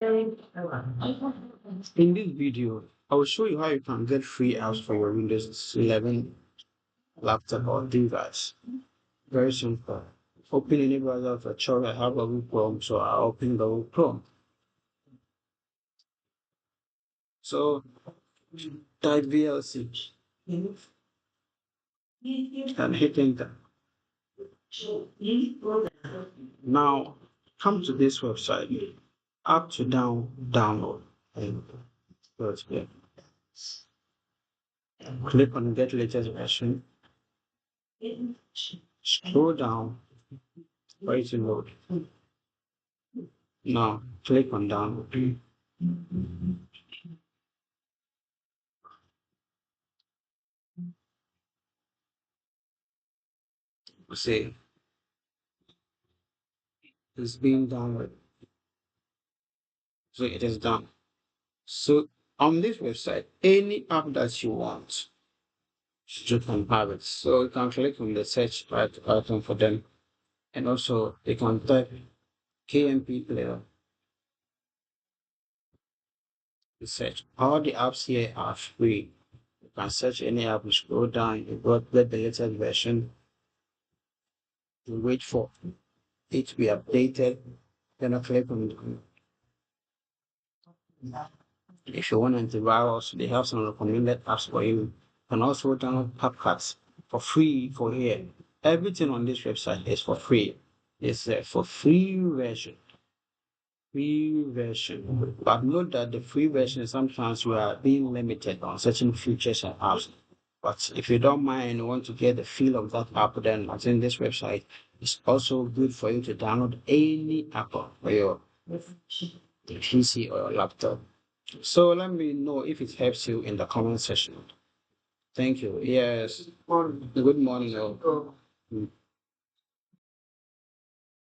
In this video, I will show you how you can get free apps for your Windows 11 laptop or device. Very simple. Open any browser of your choice. I have Google Chrome, so I open Google Chrome. So type VLC and hit enter. Now come to this website. Up to download and go to there. Click on get latest version. Scroll down for it to load. Now click on download. See, it's being downloaded. So it is done. So on this website, any app that you want, you can have it. So you can click on the search button for them, and also you can type KMP Player to search. All the apps here are free. You can search any app, you scroll down, you get the latest version, you wait for it to be updated, then I click on if you want antivirus, they have some recommended apps for you. You can also download PubCats for free for here. Everything on this website is for free. It's for free version. Free version. But note that the free version sometimes you are being limited on certain features and apps. But if you don't mind and you want to get the feel of that app, then I think this website is also good for you to download any app for your PC or your laptop. So let me know if it helps you in the comment section. Thank you. Yes. Good morning. All.